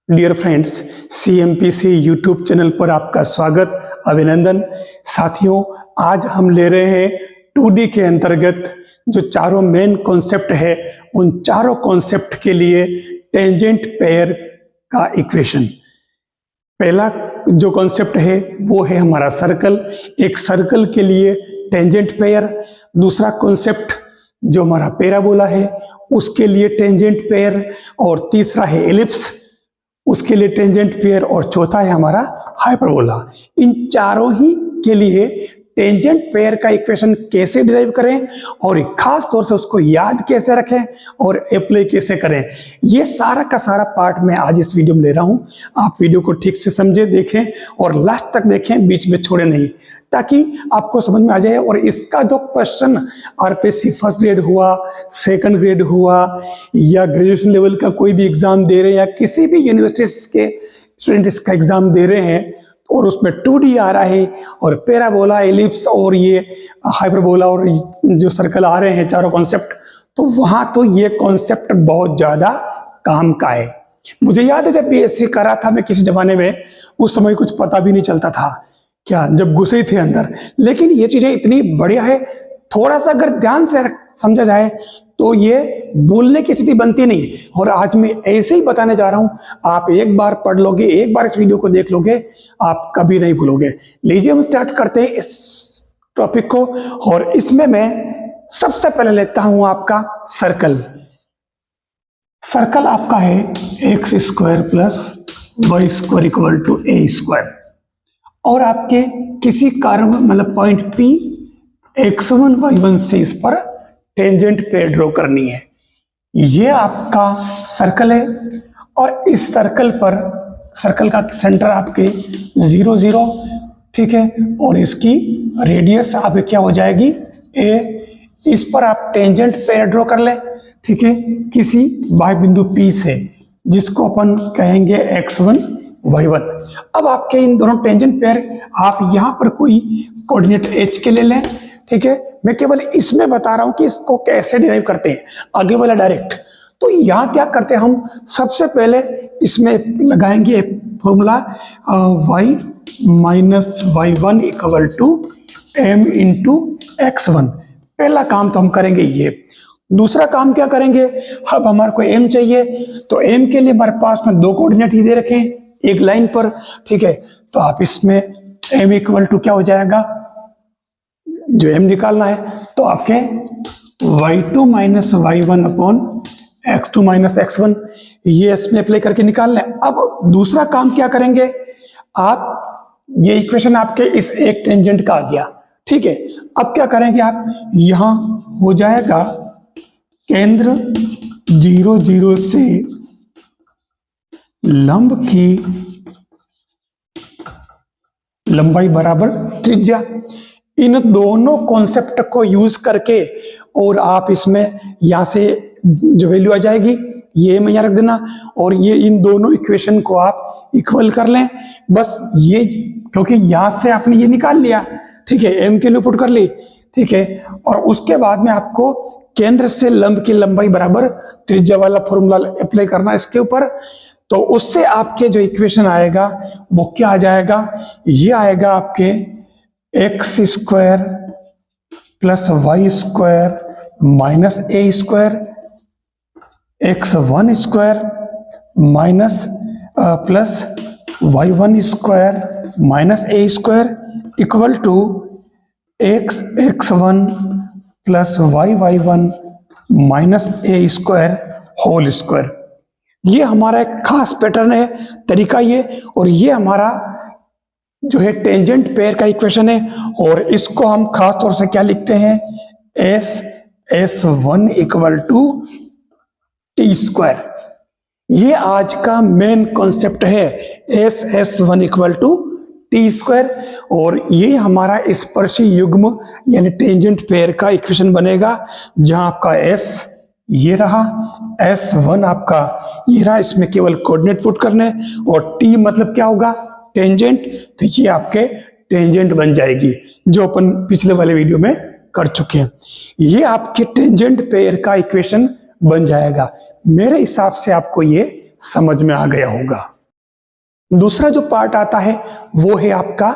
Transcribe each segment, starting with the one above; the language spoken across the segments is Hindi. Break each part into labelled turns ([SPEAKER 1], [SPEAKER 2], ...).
[SPEAKER 1] Dear friends, CMPC YouTube channel पर आपका स्वागत, अभिनंदन। साथियों, आज हम ले रहे हैं 2D के अंतर्गत जो चारों मेन कॉन्सेप्ट है, उन चारों कॉन्सेप्ट के लिए टेंजेंट पेयर का इक्वेशन। पहला जो कॉन्सेप्ट है वो है हमारा सर्कल, एक सर्कल के लिए टेंजेंट पेयर। दूसरा कॉन्सेप्ट जो हमारा पैराबोला है उसके लिए टेंजेंट पेयर, और तीसरा है एलिप्स, उसके लिए टेंजेंट पेयर, और चौथा है हमारा हाइपरबोला। इन चारों ही के लिए टेंजेंट पेयर का इक्वेशन कैसे डिराइव करें और खास तौर से उसको याद कैसे रखें और अप्लाई कैसे करें, ये सारा का सारा पार्ट मैं आज इस वीडियो में ले रहा हूं। आप वीडियो को ठीक से समझें, देखें और लास्ट तक देखें, बीच में छोड़े नहीं, ताकि आपको समझ में आ जाए। और इसका जो क्वेश्चन RPSC फर्स्ट ग्रेड हुआ, सेकंड ग्रेड हुआ, या ग्रेजुएशन लेवल का कोई भी एग्जाम दे रहे हैं, या किसी भी यूनिवर्सिटीज के स्टूडेंट इसका एग्जाम दे रहे हैं और उसमें 2D आ रहा है और पैराबोला, एलिप्स और ये हाइपरबोला और जो सर्कल आ रहे हैं चारों कॉन्सेप्ट, तो वहां तो ये कॉन्सेप्ट बहुत ज्यादा काम का है। मुझे याद है जब BSc करा था मैं किसी जमाने में, उस समय कुछ पता भी नहीं चलता था क्या, जब घुसे ही थे अंदर। लेकिन ये चीजें इतनी बढ़िया है, थोड़ा सा अगर ध्यान से समझा जाए तो ये भूलने की स्थिति बनती नहीं। और आज मैं ऐसे ही बताने जा रहा हूं, आप एक बार पढ़ लोगे, एक बार इस वीडियो को देख लोगे, आप कभी नहीं भूलोगे। लीजिए हम स्टार्ट करते हैं इस टॉपिक को। और इसमें मैं सबसे पहले लेता हूं आपका सर्कल। सर्कल आपका है x² plus y² equal to a², और आपके किसी कर्व मतलब पॉइंट P x1 y1 से इस पर टेंजेंट पेयर ड्रॉ करनी है। ये आपका सर्कल है, और इस सर्कल पर सर्कल का सेंटर आपके 0 0, ठीक है, और इसकी रेडियस आपके क्या हो जाएगी a। इस पर आप टेंजेंट पेयर ड्रॉ कर ले, ठीक है, किसी बाह्य बिंदु P से, जिसको अपन कहेंगे x1 y1। अब आपके इन दोनों टेंजेंट पेयर आप यहां पर कोई कोऑर्डिनेट h के ले लें, ठीक है। मैं केवल इसमें बता रहा हूं कि इसको कैसे डिराइव करते हैं, आगे वाला डायरेक्ट। तो यहां क्या करते हैं हम, सबसे पहले इसमें लगाएंगे formula y minus y1 equal to m into x1। पहला काम तो हम करेंगे ये। दूसरा काम क्या करेंगे, अब हमारे को m चाहिए, तो m के लिए हमारे पास में दो कोऑर्डिनेट ही दे रखे हैं एक लाइन पर, ठीक है। तो आप इसमें m इक्वल टू क्या हो जाएगा, जो m निकालना है, तो आपके y2 minus y1 upon x2 minus x1, ये इसमें अप्लाई करके निकाल लें। अब दूसरा काम क्या करेंगे आप, ये इक्वेशन आपके इस एक टेंजेंट का आ गया, ठीक है। अब क्या करेंगे आप, यहां हो जाएगा केंद्र 0 0 से लंब की लंबाई बराबर त्रिज्या। इन दोनों कॉन्सेप्ट को यूज करके, और आप इसमें यहां से जो वैल्यू आ जाएगी ये में यहां रख देना, और ये इन दोनों इक्वेशन को आप इक्वल कर लें। बस ये, क्योंकि यहां से आपने ये निकाल लिया, ठीक है, m के लिए पुट कर ली, ठीक है। और उसके बाद में आपको केंद्र से लंब की लंबाई बराबर त्रिज्या वाला फॉर्मूला अप्लाई करना इसके ऊपर। तो उससे आपके जो इक्वेशन आएगा वो क्या आ जाएगा, ये आएगा आपके x² plus y² minus a² x1² minus plus y1² minus a² equal to x1 plus y1 minus a² whole square. ये हमारा एक खास पैटर्न है, तरीका ये, और ये हमारा जो है टेंजेंट पेयर का इक्वेशन है। और इसको हम खास तौर से क्या लिखते हैं, S1 इक्वल टू t²। ये आज का मेन कॉन्सेप्ट है, S1 इक्वल टू t²। और ये हमारा स्पर्शी युग्म यानी टेंजेंट पेयर का इक्वेशन बनेगा, जहां आपका S ये रहा, S1 आपका ये रहा, इसमें केवल कोऑर्डिनेट पुट करने, और T मतलब क्या होगा, टेंजेंट। तो ये आपके टेंजेंट बन जाएगी, जो अपन पिछले वाले वीडियो में कर चुके हैं। ये आपके टेंजेंट पेयर का इक्वेशन बन जाएगा। मेरे हिसाब से आपको ये समझ में आ गया होगा। दूसरा जो पार्ट आता है वो है आपका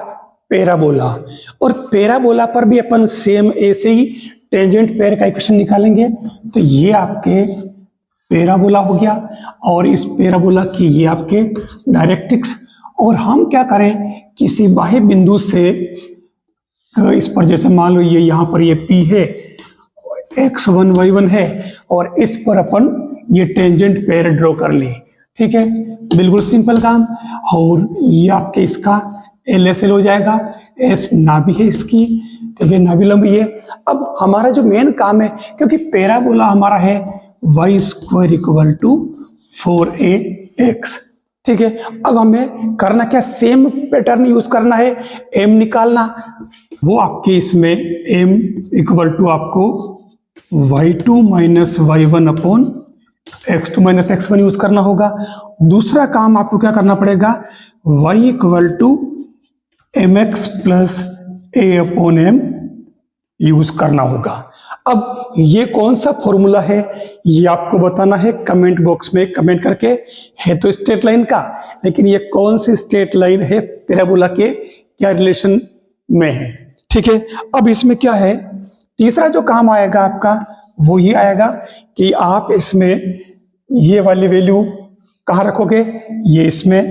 [SPEAKER 1] पैराबोला, और पैराबोला पर भी अपन सेम ऐसे ही टेंजेंट पेयर का इक्वेशन निकालेंगे। तो ये आपके पैराबोला हो गया, और इस पैराबोला की ये आपके डायरेक्ट्रिक्स। और हम क्या करें, किसी बाह्य बिंदु से इस पर, जैसे मान लो ये यहाँ पर ये P है, x1 y1 है, और इस पर अपन ये टेंजेंट पेयर ड्रॉ कर लिए। ठीक है, बिल्कुल सिंपल काम। और ये आपके इसका LSL हो जाएगा, S नाभि है इसकी, ठीक है, नाभि लंबी है। अब हमारा जो मेन काम है, क्योंकि पैराबोला हमारा है y² = 4ax, ठीक है। अब हमें करना क्या, सेम पैटर्न यूज करना है, m निकालना। वो आपके इसमें m = आपको y2 - y1 upon x2 - x1 use करना होगा। दूसरा काम आपको क्या करना पड़ेगा, y = mx + a/m यूज करना होगा। अब ये कौन सा फॉर्मूला है ये आपको बताना है कमेंट बॉक्स में कमेंट करके। है तो स्ट्रेट लाइन का, लेकिन ये कौन सी स्ट्रेट लाइन है, पैराबोला के क्या रिलेशन में है, ठीक है। अब इसमें क्या है, तीसरा जो काम आएगा आपका वो ये आएगा कि आप इसमें ये वाली वैल्यू कहाँ रखोगे, ये इसमें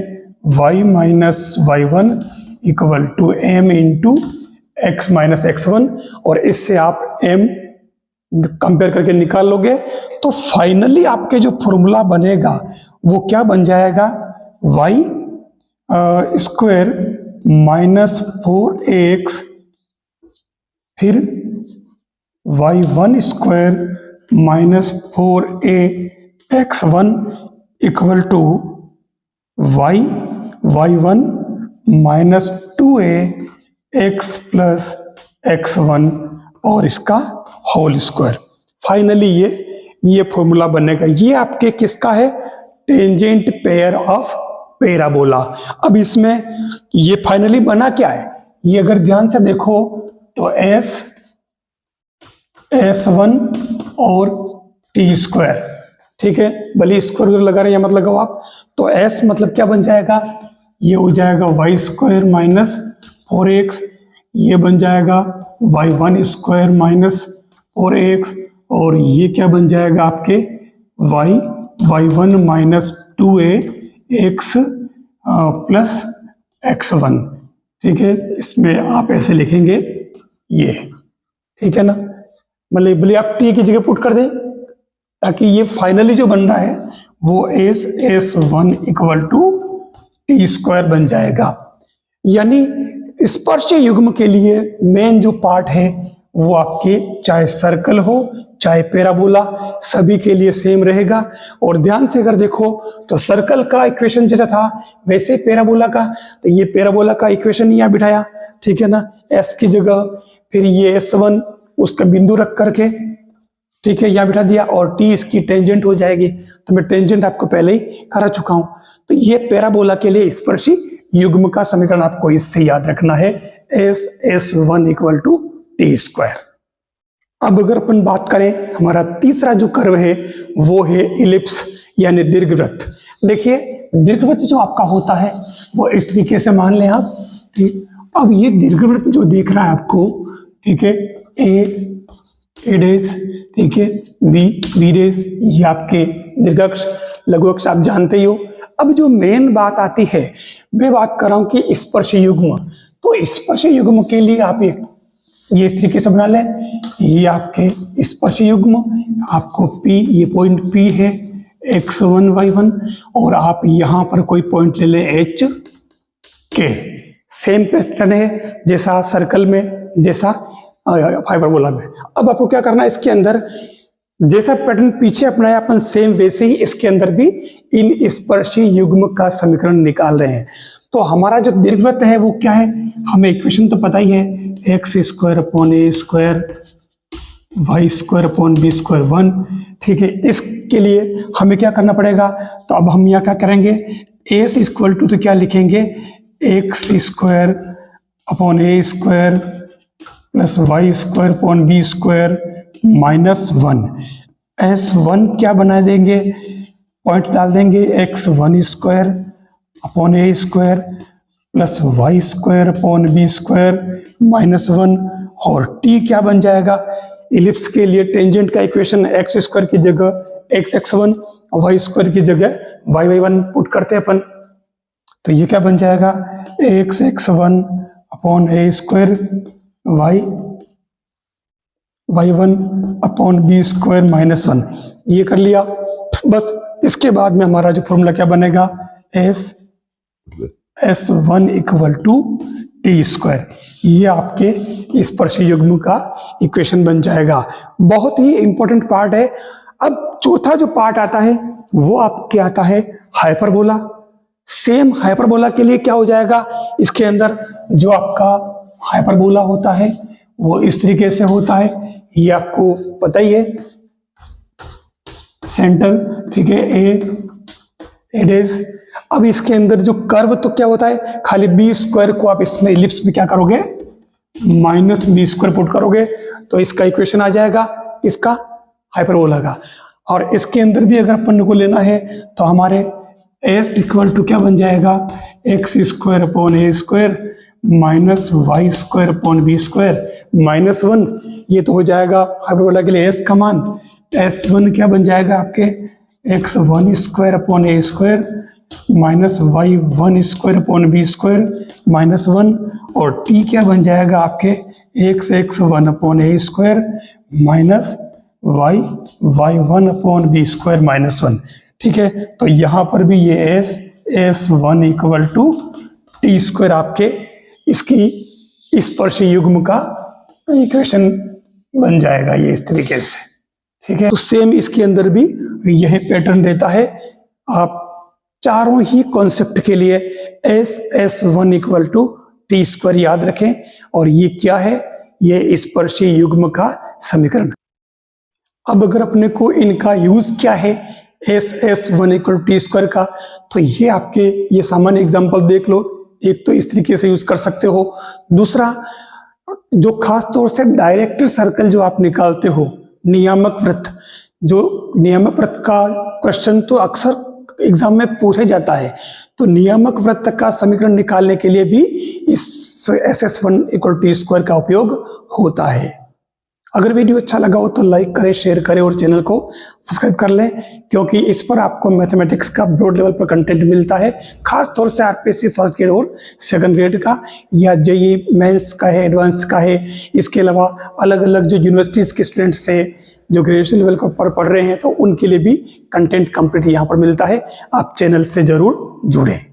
[SPEAKER 1] y - y1 = m × x - x1, और इससे आप m कंपेयर करके निकाल लोगे। तो फाइनली आपके जो फॉर्मूला बनेगा वो क्या बन जाएगा, y² - 4ax फिर y1² - 4ax1 = y1 - 2ax + x1 और इसका होल स्क्वायर। फाइनली ये फॉर्मूला बनेगा। ये आपके किसका है, टेंजेंट पेयर ऑफ पैराबोला। अब इसमें ये फाइनली बना क्या है, ये अगर ध्यान से देखो तो S1 और t², ठीक है, भले स्क्वायर लगा रहे हैं मत लगाओ आप। तो S मतलब क्या बन जाएगा, ये हो जाएगा y² - 4ax, ये बन जाएगा y1² - 4ax, और ये क्या बन जाएगा आपके y1 - 2ax + x1, ठीक है। इसमें आप ऐसे लिखेंगे ये, ठीक है ना, मतलब भले आप t की जगह पुट कर दें, ताकि ये फाइनली जो बन रहा है वो S1 = t² बन जाएगा। यानी स्पर्श युग्म के लिए मेन जो पार्ट है वो आपके चाहे सर्कल हो चाहे पैराबोला, सभी के लिए सेम रहेगा। और ध्यान से अगर देखो तो सर्कल का इक्वेशन जैसा था वैसे पैराबोला का, तो ये पैराबोला का इक्वेशन यहाँ बिठाया, ठीक है ना, S की जगह, फिर ये S1 उसका बिंदु रख करके, ठीक है, यहाँ बिठा दिया, और t इसकी टेंजेंट हो जाएगी। तो मैं टेंजेंट आपको पहले ही करा चुका हूं। तो ये पैराबोला के लिए स्पर्शी युग्म का समीकरण आपको इससे याद रखना है, S1 = t²। अब अगर अपन बात करें, हमारा तीसरा जो कर्व है वो है इलिप्स यानी दीर्घवृत्त। देखिए दीर्घवृत्त जो आपका होता है वो इस तरीके से मान लें आप, ठीक। अब ये दीर्घवृत्त जो देख रहा है आपको, ठीक है, a डैश, ठीक है, b डैश, ये आपके दीर्घाक्ष लघु अक्ष आप जानते ही हो। अब जो मेन बात आती है, मैं बात कर रहा हूं कि स्पर्श युग्म। तो स्पर्श युग्म के लिए आप ये इस तरीके से बना लें, ये आपके स्पर्श युग्म, आपको P, ये पॉइंट P है, x1 y1, और आप यहां पर कोई पॉइंट ले लें h के। सेम पैटर्न है जैसा सर्कल में, जैसा हाइपरबोला में। अब आपको क्या करना है, इसके अंदर जैसा पैटर्न पीछे अपनाया अपन सेम वैसे ही इसके अंदर भी इन स्पर्शी युग्म का समीकरण निकाल रहे हैं। तो हमारा जो दीर्घवृत्त है वो क्या है, हमें इक्वेशन तो पता ही है, x² / a² y² / b² 1, ठीक है। इसके लिए हमें क्या करना पड़ेगा, तो अब हम यहाँ क्या करेंगे, s = तो क्या लिखेंगे, x² / a² + y² / b² -1। S1 क्या बना देंगे, पॉइंट डाल देंगे x1² upon A square plus Y square upon B square minus 1, और टी क्या बन जाएगा, इलिप्स के लिए टेंजेंट का इक्वेशन एक्स स्क्वायर की जगह x x one, y square की जगह वाई वाई वन पुट करते हैं अपन, तो ये क्या बन जाएगा, X x one upon A square Y Y one upon B square minus 1, ये कर लिया। बस इसके बाद में हमारा जो फॉर्मूला क्या बनेगा, s one equal to T square, ये आपके स्पर्शी युग्म का इक्वेशन बन जाएगा। बहुत ही इंपॉर्टेंट पार्ट है। अब चौथा जो पार्ट आता है वो आपके आता है हाइपरबोला। सेम हाइपरबोला के लिए क्या हो जाएगा, इसके अंदर जो आपका हाइपरबोला होता है वो इस तरीके से होता है, ये आपको पता ही है, सेंटर, ठीक है, ए डेज। अब इसके अंदर जो कर्व तो क्या होता है, खाली बी स्क्वायर को आप इसमें इलिप्स में क्या करोगे, माइनस बी स्क्वायर पुट करोगे, तो इसका इक्वेशन आ जाएगा इसका हाइपरबोला का। और इसके अंदर भी अगर अपन को लेना है तो हमारे एस इक्वल टू क्या बन जाएगा, X square upon A square minus Y square upon B square minus 1, ये तो हो जाएगा हाइपरबोला के लिए एस का मान। एस वन क्या बन जाएगा आपके, X one square upon A square minus Y one square upon B square minus 1, और टी क्या बन जाएगा आपके, X one upon A square minus Y one upon B square minus 1। ठीक है, तो यहाँ पर भी ये S one equal to T square आपके इसकी स्पर्शी युग्म का इक्वेशन बन जाएगा, ये इस तरीके से। ठीक है, तो सेम इसके अंदर भी यह पैटर्न देता है। आप चारों ही कॉन्सेप्ट के लिए s one equal to T square याद रखें, और ये क्या है, ये स्पर्शी युग्म का समीकरण। अब अगर अपने को इनका यूज क्या है, s one equal to T square का, तो ये आपके ये सामान्य एग्जाम्पल देख लो। एक तो इस तरीके से यूज कर सकते हो, दूसरा जो खास तौर से डायरेक्टर सर्कल जो आप निकालते हो, नियामक वृत्त, जो नियामक वृत्त का क्वेश्चन तो अक्सर एग्जाम में पूछा जाता है, तो नियामक वृत्त का समीकरण निकालने के लिए भी इस S one equal T square का उपयोग होता है। अगर वीडियो अच्छा लगा हो तो लाइक करें, शेयर करें और चैनल को सब्सक्राइब कर लें, क्योंकि इस पर आपको मैथमेटिक्स का ब्रॉड लेवल पर कंटेंट मिलता है, खास तौर से आरपीएससी फर्स्ट ग्रेड और सेकंड ग्रेड का, या जेईई मेंस का है, एडवांस का है। इसके अलावा अलग अलग जो यूनिवर्सिटीज़ के स्टूडेंट्स से जो ग्रेजुएशन लेवल पर पढ़ रहे हैं, तो उनके लिए भी कंटेंट कंप्लीट यहाँ पर मिलता है। आप चैनल से जरूर जुड़ें।